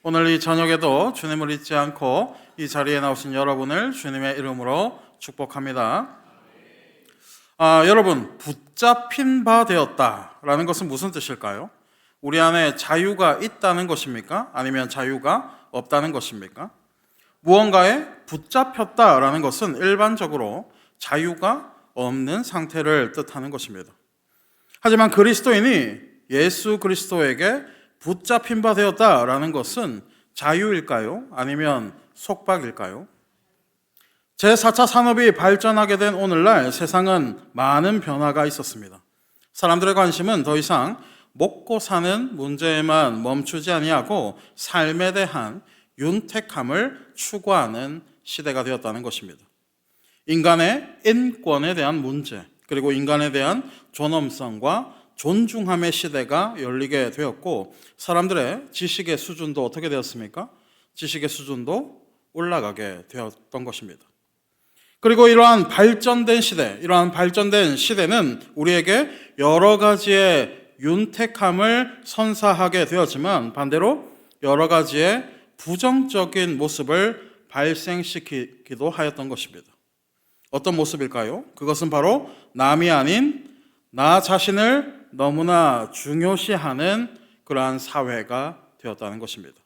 오늘 이 저녁에도 주님을 잊지 않고 이 자리에 나오신 여러분을 주님의 이름으로 축복합니다. 여러분, 붙잡힌 바 되었다라는 것은 무슨 뜻일까요? 우리 안에 자유가 있다는 것입니까? 아니면 자유가 없다는 것입니까? 무언가에 붙잡혔다라는 것은 일반적으로 자유가 없는 상태를 뜻하는 것입니다. 하지만 그리스도인이 예수 그리스도에게 붙잡힌 바 되었다라는 것은 자유일까요? 아니면 속박일까요? 제4차 산업이 발전하게 된 오늘날 세상은 많은 변화가 있었습니다. 사람들의 관심은 더 이상 먹고 사는 문제에만 멈추지 아니하고 삶에 대한 윤택함을 추구하는 시대가 되었다는 것입니다. 인간의 인권에 대한 문제, 그리고 인간에 대한 존엄성과 존중함의 시대가 열리게 되었고, 사람들의 지식의 수준도 어떻게 되었습니까? 지식의 수준도 올라가게 되었던 것입니다. 그리고 이러한 발전된 시대는 우리에게 여러 가지의 윤택함을 선사하게 되었지만 반대로 여러 가지의 부정적인 모습을 발생시키기도 하였던 것입니다. 어떤 모습일까요? 그것은 바로 남이 아닌 나 자신을 너무나 중요시하는 그러한 사회가 되었다는 것입니다.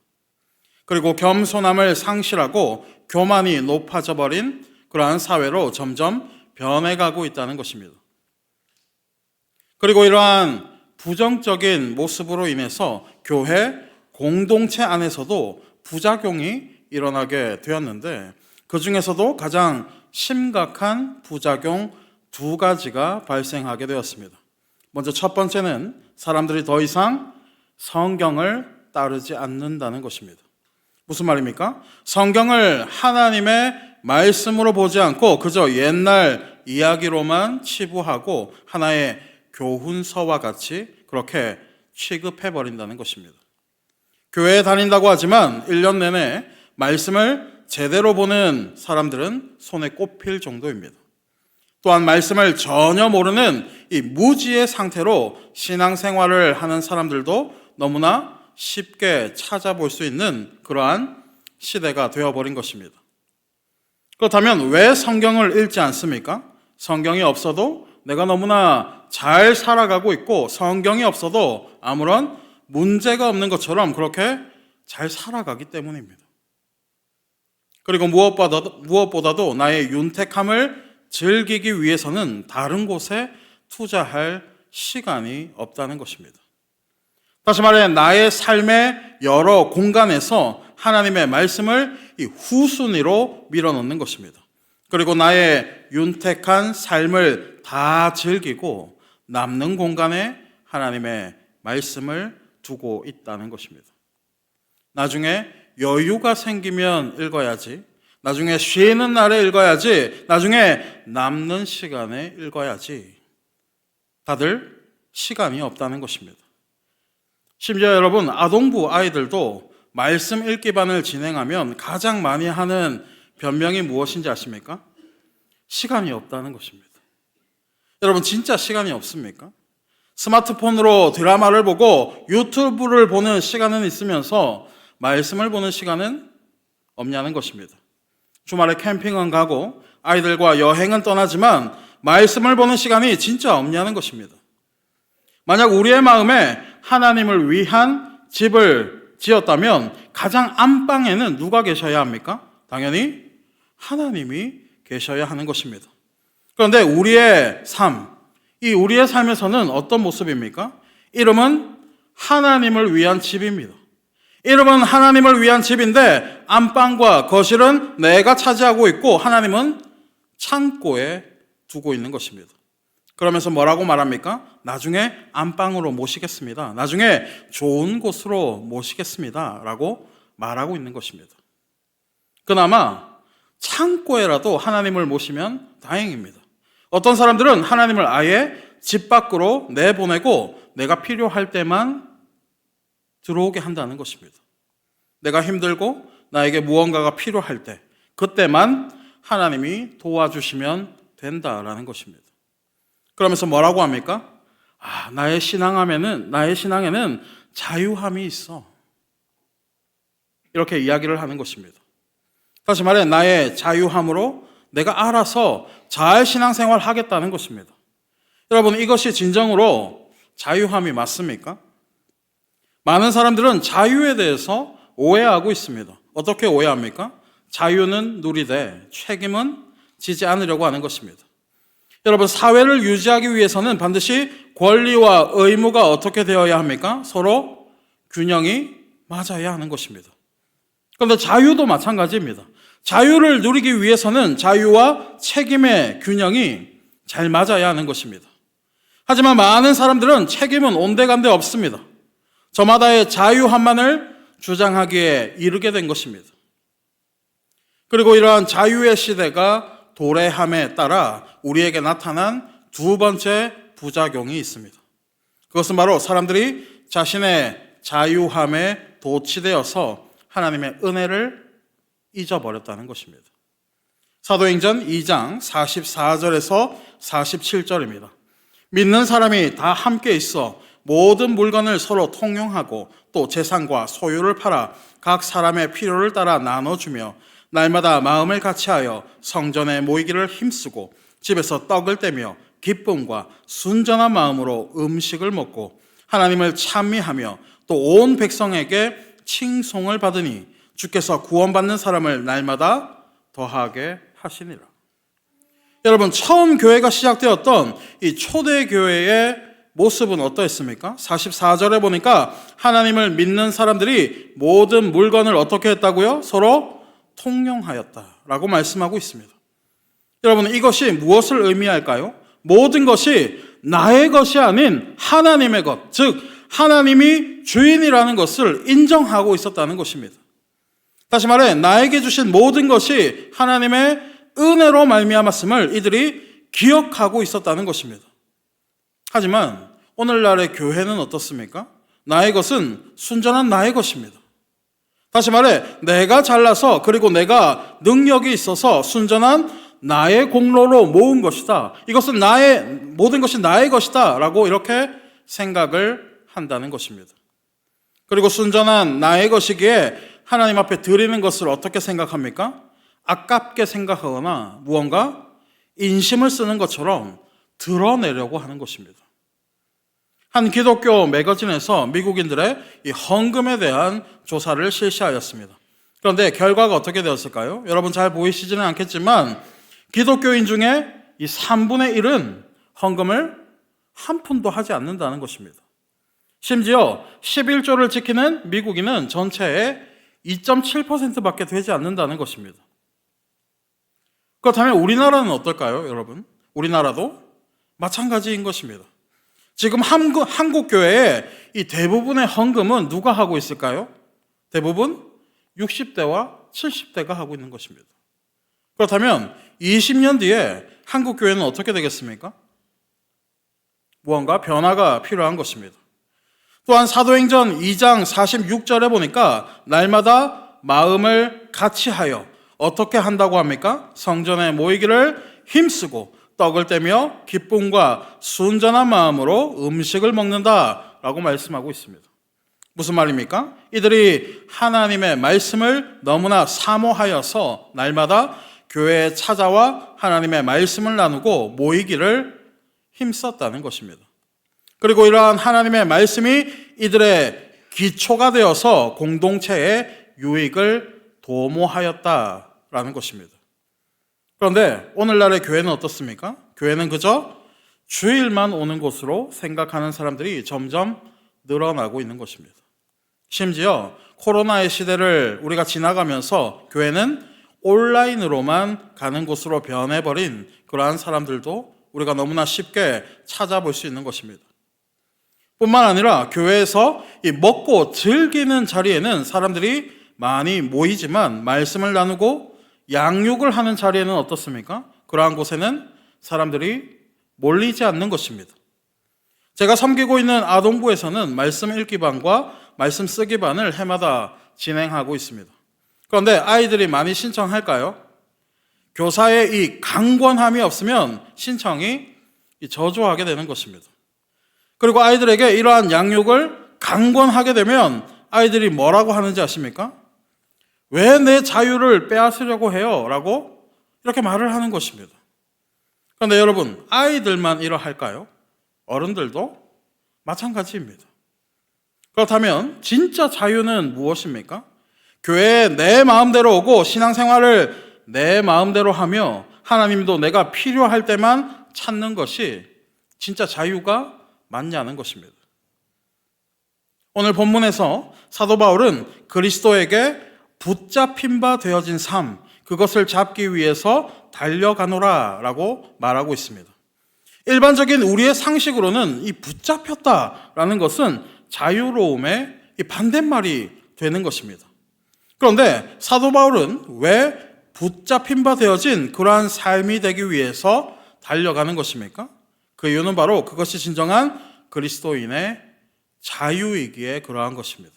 그리고 겸손함을 상실하고 교만이 높아져 버린 그러한 사회로 점점 변해가고 있다는 것입니다. 그리고 이러한 부정적인 모습으로 인해서 교회 공동체 안에서도 부작용이 일어나게 되었는데, 그 중에서도 가장 심각한 부작용 2가지가 발생하게 되었습니다. 먼저 첫 번째는 사람들이 더 이상 성경을 따르지 않는다는 것입니다. 무슨 말입니까? 성경을 하나님의 말씀으로 보지 않고 그저 옛날 이야기로만 치부하고 하나의 교훈서와 같이 그렇게 취급해버린다는 것입니다. 교회에 다닌다고 하지만 1년 내내 말씀을 제대로 보는 사람들은 손에 꼽힐 정도입니다. 또한 말씀을 전혀 모르는 이 무지의 상태로 신앙생활을 하는 사람들도 너무나 쉽게 찾아볼 수 있는 그러한 시대가 되어버린 것입니다. 그렇다면 왜 성경을 읽지 않습니까? 성경이 없어도 내가 너무나 잘 살아가고 있고 성경이 없어도 아무런 문제가 없는 것처럼 그렇게 잘 살아가기 때문입니다. 그리고 무엇보다도 나의 윤택함을 즐기기 위해서는 다른 곳에 투자할 시간이 없다는 것입니다. 다시 말해 나의 삶의 여러 공간에서 하나님의 말씀을 이 후순위로 밀어넣는 것입니다. 그리고 나의 윤택한 삶을 다 즐기고 남는 공간에 하나님의 말씀을 두고 있다는 것입니다. 나중에 여유가 생기면 읽어야지, 나중에 쉬는 날에 읽어야지, 나중에 남는 시간에 읽어야지. 다들 시간이 없다는 것입니다. 심지어 여러분, 아동부 아이들도 말씀 읽기반을 진행하면 가장 많이 하는 변명이 무엇인지 아십니까? 시간이 없다는 것입니다. 여러분, 진짜 시간이 없습니까? 스마트폰으로 드라마를 보고 유튜브를 보는 시간은 있으면서 말씀을 보는 시간은 없냐는 것입니다. 주말에 캠핑은 가고 아이들과 여행은 떠나지만 말씀을 보는 시간이 진짜 없냐는 것입니다. 만약 우리의 마음에 하나님을 위한 집을 지었다면 가장 안방에는 누가 계셔야 합니까? 당연히 하나님이 계셔야 하는 것입니다. 그런데 우리의 삶에서는 어떤 모습입니까? 이름은 하나님을 위한 집입니다. 이름은 하나님을 위한 집인데 안방과 거실은 내가 차지하고 있고 하나님은 창고에 두고 있는 것입니다. 그러면서 뭐라고 말합니까? 나중에 안방으로 모시겠습니다. 나중에 좋은 곳으로 모시겠습니다. 라고 말하고 있는 것입니다. 그나마 창고에라도 하나님을 모시면 다행입니다. 어떤 사람들은 하나님을 아예 집 밖으로 내보내고 내가 필요할 때만 들어오게 한다는 것입니다. 내가 힘들고 나에게 무언가가 필요할 때 그때만 하나님이 도와주시면 된다라는 것입니다. 그러면서 뭐라고 합니까? 나의 신앙에는 자유함이 있어. 이렇게 이야기를 하는 것입니다. 다시 말해 나의 자유함으로 내가 알아서 잘 신앙생활 하겠다는 것입니다. 여러분, 이것이 진정으로 자유함이 맞습니까? 많은 사람들은 자유에 대해서 오해하고 있습니다. 어떻게 오해합니까? 자유는 누리되 책임은 지지 않으려고 하는 것입니다. 여러분, 사회를 유지하기 위해서는 반드시 권리와 의무가 어떻게 되어야 합니까? 서로 균형이 맞아야 하는 것입니다. 그런데 자유도 마찬가지입니다. 자유를 누리기 위해서는 자유와 책임의 균형이 잘 맞아야 하는 것입니다. 하지만 많은 사람들은 책임은 온데간데 없습니다. 저마다의 자유함만을 주장하기에 이르게 된 것입니다. 그리고 이러한 자유의 시대가 도래함에 따라 우리에게 나타난 두 번째 부작용이 있습니다. 그것은 바로 사람들이 자신의 자유함에 도취되어서 하나님의 은혜를 잊어버렸다는 것입니다. 사도행전 2장 44절에서 47절입니다. 믿는 사람이 다 함께 있어 모든 물건을 서로 통용하고 또 재산과 소유를 팔아 각 사람의 필요를 따라 나눠주며 날마다 마음을 같이하여 성전에 모이기를 힘쓰고 집에서 떡을 떼며 기쁨과 순전한 마음으로 음식을 먹고 하나님을 찬미하며 또 온 백성에게 칭송을 받으니 주께서 구원받는 사람을 날마다 더하게 하시니라. 여러분, 처음 교회가 시작되었던 이 초대교회의 모습은 어떠했습니까? 44절에 보니까 하나님을 믿는 사람들이 모든 물건을 어떻게 했다고요? 서로 통용하였다라고 말씀하고 있습니다. 여러분, 이것이 무엇을 의미할까요? 모든 것이 나의 것이 아닌 하나님의 것, 즉 하나님이 주인이라는 것을 인정하고 있었다는 것입니다. 다시 말해 나에게 주신 모든 것이 하나님의 은혜로 말미암았음을 이들이 기억하고 있었다는 것입니다. 하지만 오늘날의 교회는 어떻습니까? 나의 것은 순전한 나의 것입니다. 다시 말해 내가 잘나서 그리고 내가 능력이 있어서 순전한 나의 공로로 모은 것이다. 이것은 모든 것이 나의 것이다 라고 이렇게 생각을 한다는 것입니다. 그리고 순전한 나의 것이기에 하나님 앞에 드리는 것을 어떻게 생각합니까? 아깝게 생각하거나 무언가 인심을 쓰는 것처럼 드러내려고 하는 것입니다. 한 기독교 매거진에서 미국인들의 이 헌금에 대한 조사를 실시하였습니다. 그런데 결과가 어떻게 되었을까요? 여러분 잘 보이시지는 않겠지만 기독교인 중에 이 3분의 1은 헌금을 한 푼도 하지 않는다는 것입니다. 심지어 11조를 지키는 미국인은 전체의 2.7%밖에 되지 않는다는 것입니다. 그렇다면 우리나라는 어떨까요, 여러분? 우리나라도 마찬가지인 것입니다. 지금 한국 교회의 이 대부분의 헌금은 누가 하고 있을까요? 대부분 60대와 70대가 하고 있는 것입니다. 그렇다면 20년 뒤에 한국 교회는 어떻게 되겠습니까? 무언가 변화가 필요한 것입니다. 또한 사도행전 2장 46절에 보니까 날마다 마음을 같이하여 어떻게 한다고 합니까? 성전에 모이기를 힘쓰고 떡을 떼며 기쁨과 순전한 마음으로 음식을 먹는다라고 말씀하고 있습니다. 무슨 말입니까? 이들이 하나님의 말씀을 너무나 사모하여서 날마다 교회에 찾아와 하나님의 말씀을 나누고 모이기를 힘썼다는 것입니다. 그리고 이러한 하나님의 말씀이 이들의 기초가 되어서 공동체의 유익을 도모하였다라는 것입니다. 그런데 오늘날의 교회는 어떻습니까? 교회는 그저 주일만 오는 곳으로 생각하는 사람들이 점점 늘어나고 있는 것입니다. 심지어 코로나의 시대를 우리가 지나가면서 교회는 온라인으로만 가는 곳으로 변해버린 그러한 사람들도 우리가 너무나 쉽게 찾아볼 수 있는 것입니다. 뿐만 아니라 교회에서 이 먹고 즐기는 자리에는 사람들이 많이 모이지만 말씀을 나누고 양육을 하는 자리에는 어떻습니까? 그러한 곳에는 사람들이 몰리지 않는 것입니다. 제가 섬기고 있는 아동부에서는 말씀 읽기반과 말씀 쓰기반을 해마다 진행하고 있습니다. 그런데 아이들이 많이 신청할까요? 교사의 이 강권함이 없으면 신청이 저조하게 되는 것입니다. 그리고 아이들에게 이러한 양육을 강권하게 되면 아이들이 뭐라고 하는지 아십니까? 왜 내 자유를 빼앗으려고 해요? 라고 이렇게 말을 하는 것입니다. 그런데 여러분, 아이들만 이러할까요? 어른들도 마찬가지입니다. 그렇다면 진짜 자유는 무엇입니까? 교회에 내 마음대로 오고 신앙생활을 내 마음대로 하며 하나님도 내가 필요할 때만 찾는 것이 진짜 자유가 맞냐는 것입니다. 오늘 본문에서 사도 바울은 그리스도에게 붙잡힌 바 되어진 삶, 그것을 잡기 위해서 달려가노라 라고 말하고 있습니다. 일반적인 우리의 상식으로는 이 붙잡혔다라는 것은 자유로움의 이 반대말이 되는 것입니다. 그런데 사도 바울은 왜 붙잡힌 바 되어진 그러한 삶이 되기 위해서 달려가는 것입니까? 그 이유는 바로 그것이 진정한 그리스도인의 자유이기에 그러한 것입니다.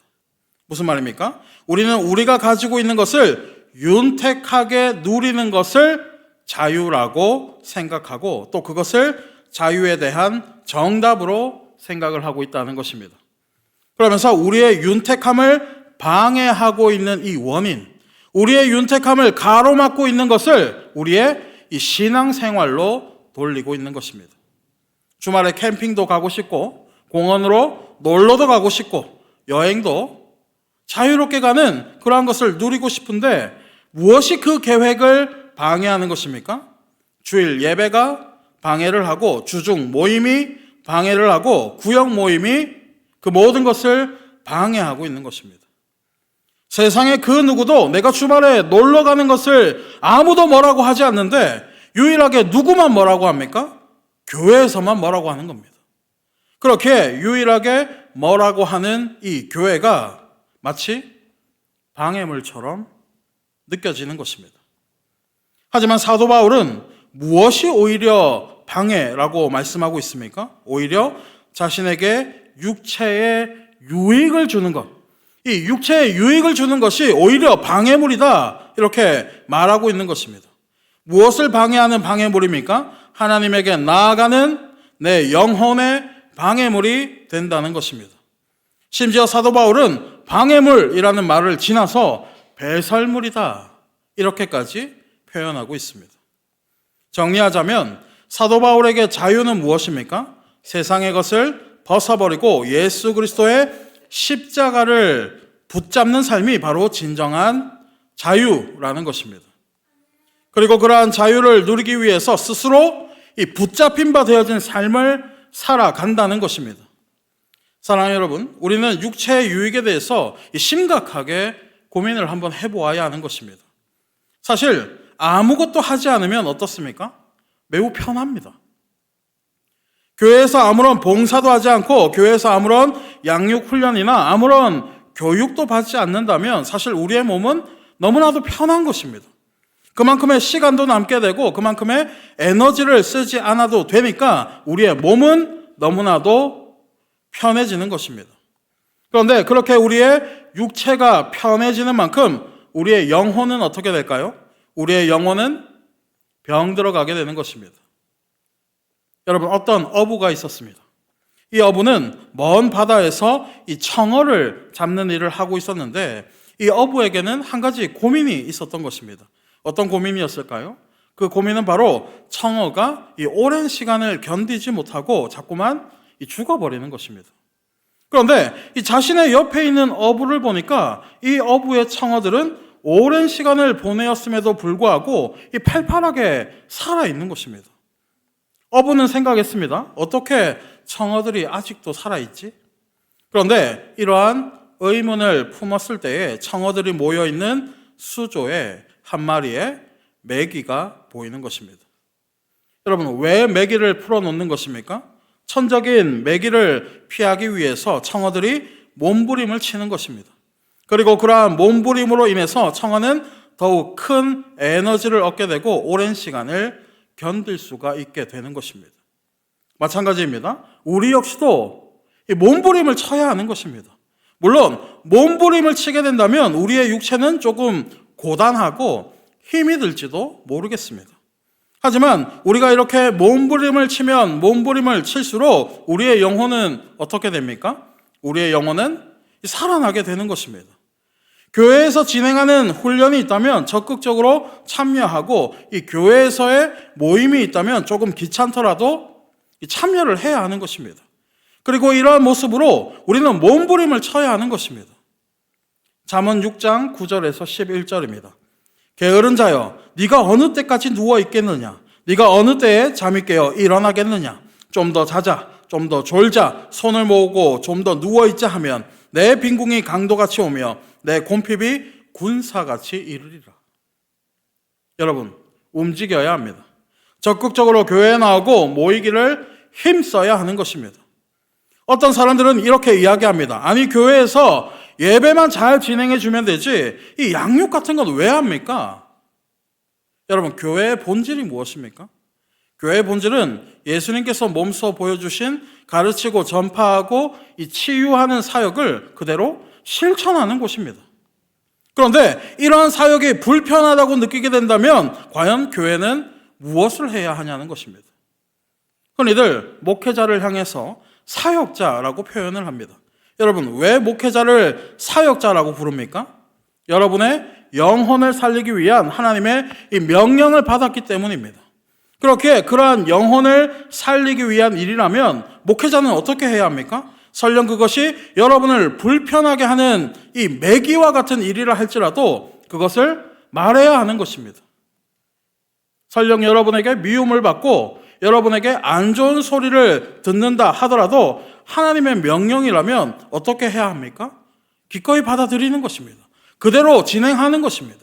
무슨 말입니까? 우리는 우리가 가지고 있는 것을 윤택하게 누리는 것을 자유라고 생각하고 또 그것을 자유에 대한 정답으로 생각을 하고 있다는 것입니다. 그러면서 우리의 윤택함을 방해하고 있는 이 원인, 우리의 윤택함을 가로막고 있는 것을 우리의 이 신앙생활로 돌리고 있는 것입니다. 주말에 캠핑도 가고 싶고 공원으로 놀러도 가고 싶고 여행도 자유롭게 가는 그러한 것을 누리고 싶은데 무엇이 그 계획을 방해하는 것입니까? 주일 예배가 방해를 하고 주중 모임이 방해를 하고 구역 모임이 그 모든 것을 방해하고 있는 것입니다. 세상에 그 누구도 내가 주말에 놀러 가는 것을 아무도 뭐라고 하지 않는데 유일하게 누구만 뭐라고 합니까? 교회에서만 뭐라고 하는 겁니다. 그렇게 유일하게 뭐라고 하는 이 교회가 마치 방해물처럼 느껴지는 것입니다. 하지만 사도 바울은 무엇이 오히려 방해라고 말씀하고 있습니까? 오히려 자신에게 육체의 유익을 주는 것, 이 육체의 유익을 주는 것이 오히려 방해물이다 이렇게 말하고 있는 것입니다. 무엇을 방해하는 방해물입니까? 하나님에게 나아가는 내 영혼의 방해물이 된다는 것입니다. 심지어 사도 바울은 방해물이라는 말을 지나서 배설물이다 이렇게까지 표현하고 있습니다. 정리하자면 사도 바울에게 자유는 무엇입니까? 세상의 것을 벗어버리고 예수 그리스도의 십자가를 붙잡는 삶이 바로 진정한 자유라는 것입니다. 그리고 그러한 자유를 누리기 위해서 스스로 이 붙잡힌 바 되어진 삶을 살아간다는 것입니다. 사랑하는 여러분, 우리는 육체의 유익에 대해서 심각하게 고민을 한번 해보아야 하는 것입니다. 사실 아무것도 하지 않으면 어떻습니까? 매우 편합니다. 교회에서 아무런 봉사도 하지 않고 교회에서 아무런 양육훈련이나 아무런 교육도 받지 않는다면 사실 우리의 몸은 너무나도 편한 것입니다. 그만큼의 시간도 남게 되고 그만큼의 에너지를 쓰지 않아도 되니까 우리의 몸은 너무나도 편해지는 것입니다. 그런데 그렇게 우리의 육체가 편해지는 만큼 우리의 영혼은 어떻게 될까요? 우리의 영혼은 병들어가게 되는 것입니다. 여러분, 어떤 어부가 있었습니다. 이 어부는 먼 바다에서 이 청어를 잡는 일을 하고 있었는데 이 어부에게는 한 가지 고민이 있었던 것입니다. 어떤 고민이었을까요? 그 고민은 바로 청어가 이 오랜 시간을 견디지 못하고 자꾸만 죽어버리는 것입니다. 그런데 이 자신의 옆에 있는 어부를 보니까 이 어부의 청어들은 오랜 시간을 보내었음에도 불구하고 이 팔팔하게 살아있는 것입니다. 어부는 생각했습니다. 어떻게 청어들이 아직도 살아있지? 그런데 이러한 의문을 품었을 때에 청어들이 모여있는 수조에 한 마리의 메기가 보이는 것입니다. 여러분, 왜 메기를 풀어놓는 것입니까? 천적인 메기를 피하기 위해서 청어들이 몸부림을 치는 것입니다. 그리고 그러한 몸부림으로 인해서 청어는 더욱 큰 에너지를 얻게 되고 오랜 시간을 견딜 수가 있게 되는 것입니다. 마찬가지입니다. 우리 역시도 이 몸부림을 쳐야 하는 것입니다. 물론 몸부림을 치게 된다면 우리의 육체는 조금 고단하고 힘이 들지도 모르겠습니다. 하지만 우리가 이렇게 몸부림을 치면 몸부림을 칠수록 우리의 영혼은 어떻게 됩니까? 우리의 영혼은 살아나게 되는 것입니다. 교회에서 진행하는 훈련이 있다면 적극적으로 참여하고 이 교회에서의 모임이 있다면 조금 귀찮더라도 참여를 해야 하는 것입니다. 그리고 이러한 모습으로 우리는 몸부림을 쳐야 하는 것입니다. 잠언 6장 9절에서 11절입니다. 게으른 자여, 네가 어느 때까지 누워 있겠느냐? 네가 어느 때에 잠이 깨어 일어나겠느냐? 좀 더 자자, 좀 더 졸자, 손을 모으고 좀 더 누워 있자 하면 내 빈궁이 강도같이 오며 내 곰핍이 군사같이 이르리라. 여러분, 움직여야 합니다. 적극적으로 교회에 나오고 모이기를 힘써야 하는 것입니다. 어떤 사람들은 이렇게 이야기합니다. 아니, 교회에서 예배만 잘 진행해 주면 되지 이 양육 같은 건 왜 합니까? 여러분, 교회의 본질이 무엇입니까? 교회의 본질은 예수님께서 몸소 보여주신 가르치고 전파하고 이 치유하는 사역을 그대로 실천하는 곳입니다. 그런데 이러한 사역이 불편하다고 느끼게 된다면 과연 교회는 무엇을 해야 하냐는 것입니다. 흔히들 목회자를 향해서 사역자라고 표현을 합니다. 여러분, 왜 목회자를 사역자라고 부릅니까? 여러분의 영혼을 살리기 위한 하나님의 이 명령을 받았기 때문입니다. 그렇게 그러한 영혼을 살리기 위한 일이라면 목회자는 어떻게 해야 합니까? 설령 그것이 여러분을 불편하게 하는 이 매기와 같은 일이라 할지라도 그것을 말해야 하는 것입니다. 설령 여러분에게 미움을 받고 여러분에게 안 좋은 소리를 듣는다 하더라도 하나님의 명령이라면 어떻게 해야 합니까? 기꺼이 받아들이는 것입니다. 그대로 진행하는 것입니다.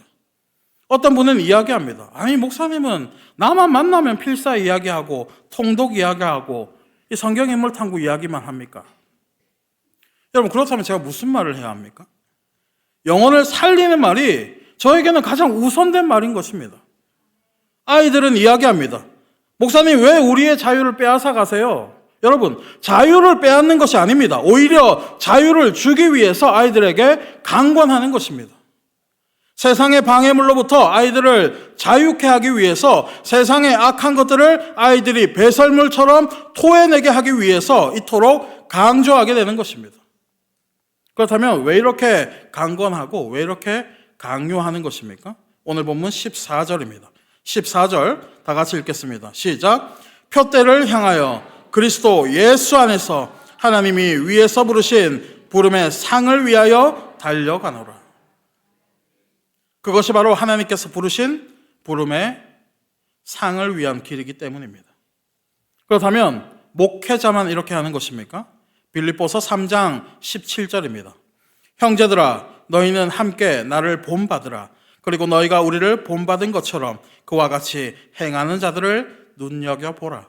어떤 분은 이야기합니다. 아니, 목사님은 나만 만나면 필사 이야기하고 통독 이야기하고 이 성경 인물 탐구 이야기만 합니까? 여러분, 그렇다면 제가 무슨 말을 해야 합니까? 영혼을 살리는 말이 저에게는 가장 우선된 말인 것입니다. 아이들은 이야기합니다. 목사님, 왜 우리의 자유를 빼앗아 가세요? 여러분, 자유를 빼앗는 것이 아닙니다. 오히려 자유를 주기 위해서 아이들에게 강권하는 것입니다. 세상의 방해물로부터 아이들을 자유케 하기 위해서 세상의 악한 것들을 아이들이 배설물처럼 토해내게 하기 위해서 이토록 강조하게 되는 것입니다. 그렇다면 왜 이렇게 강권하고 왜 이렇게 강요하는 것입니까? 오늘 본문 14절입니다. 14절 다 같이 읽겠습니다. 시작. 표대를 향하여 그리스도 예수 안에서 하나님이 위에서 부르신 부름의 상을 위하여 달려가노라. 그것이 바로 하나님께서 부르신 부름의 상을 위한 길이기 때문입니다. 그렇다면 목회자만 이렇게 하는 것입니까? 빌립보서 3장 17절입니다. 형제들아, 너희는 함께 나를 본받으라. 그리고 너희가 우리를 본받은 것처럼 그와 같이 행하는 자들을 눈여겨보라.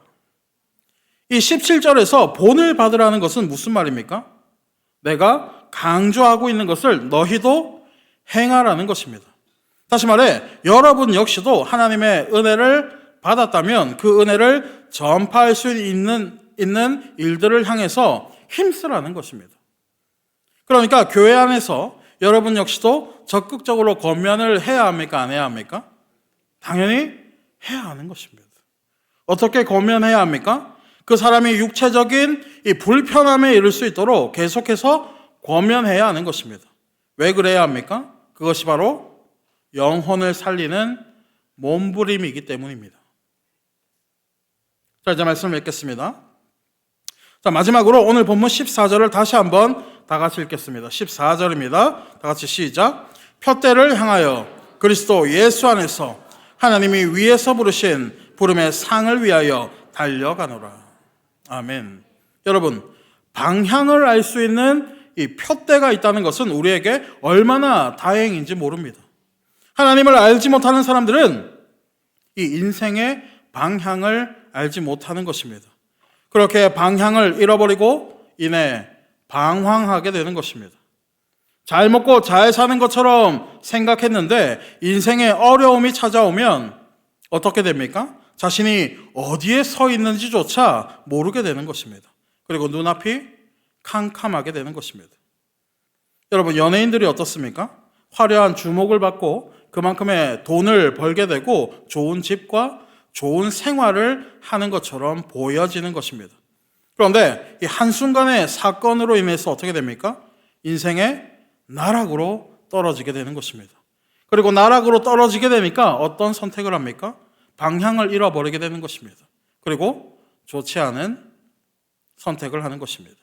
이 17절에서 본을 받으라는 것은 무슨 말입니까? 내가 강조하고 있는 것을 너희도 행하라는 것입니다. 다시 말해, 여러분 역시도 하나님의 은혜를 받았다면 그 은혜를 전파할 수 있는 일들을 향해서 힘쓰라는 것입니다. 그러니까 교회 안에서 여러분 역시도 적극적으로 권면을 해야 합니까? 안 해야 합니까? 당연히 해야 하는 것입니다. 어떻게 권면해야 합니까? 그 사람이 육체적인 이 불편함에 이를 수 있도록 계속해서 권면해야 하는 것입니다. 왜 그래야 합니까? 그것이 바로 영혼을 살리는 몸부림이기 때문입니다. 자, 이제 말씀을 읽겠습니다. 자, 마지막으로 오늘 본문 14절을 다시 한번 다 같이 읽겠습니다. 14절입니다. 다 같이 시작. 표대를 향하여 그리스도 예수 안에서 하나님이 위에서 부르신 부름의 상을 위하여 달려가노라. 아멘. 여러분, 방향을 알 수 있는 이 표대가 있다는 것은 우리에게 얼마나 다행인지 모릅니다. 하나님을 알지 못하는 사람들은 이 인생의 방향을 알지 못하는 것입니다. 그렇게 방향을 잃어버리고 인해 방황하게 되는 것입니다. 잘 먹고 잘 사는 것처럼 생각했는데 인생의 어려움이 찾아오면 어떻게 됩니까? 자신이 어디에 서 있는지조차 모르게 되는 것입니다. 그리고 눈앞이 캄캄하게 되는 것입니다. 여러분, 연예인들이 어떻습니까? 화려한 주목을 받고 그만큼의 돈을 벌게 되고 좋은 집과 좋은 생활을 하는 것처럼 보여지는 것입니다. 그런데 이 한순간의 사건으로 인해서 어떻게 됩니까? 인생의 나락으로 떨어지게 되는 것입니다. 그리고 나락으로 떨어지게 되니까 어떤 선택을 합니까? 방향을 잃어버리게 되는 것입니다. 그리고 좋지 않은 선택을 하는 것입니다.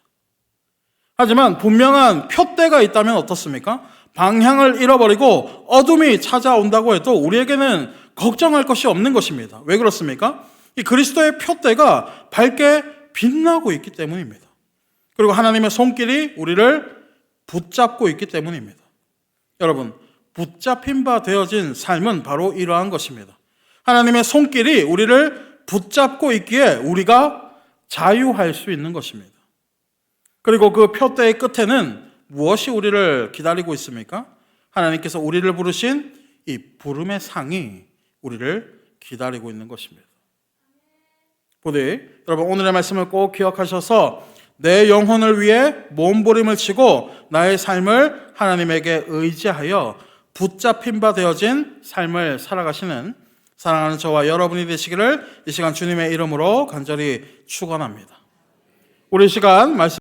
하지만 분명한 표대가 있다면 어떻습니까? 방향을 잃어버리고 어둠이 찾아온다고 해도 우리에게는 걱정할 것이 없는 것입니다. 왜 그렇습니까? 이 그리스도의 표대가 밝게 빛나고 있기 때문입니다. 그리고 하나님의 손길이 우리를 붙잡고 있기 때문입니다. 여러분, 붙잡힌 바 되어진 삶은 바로 이러한 것입니다. 하나님의 손길이 우리를 붙잡고 있기에 우리가 자유할 수 있는 것입니다. 그리고 그 표대의 끝에는 무엇이 우리를 기다리고 있습니까? 하나님께서 우리를 부르신 이 부름의 상이 우리를 기다리고 있는 것입니다. 부디 여러분 오늘의 말씀을 꼭 기억하셔서 내 영혼을 위해 몸부림을 치고 나의 삶을 하나님에게 의지하여 붙잡힌 바 되어진 삶을 살아가시는 사랑하는 저와 여러분이 되시기를 이 시간 주님의 이름으로 간절히 축원합니다. 우리 시간 말씀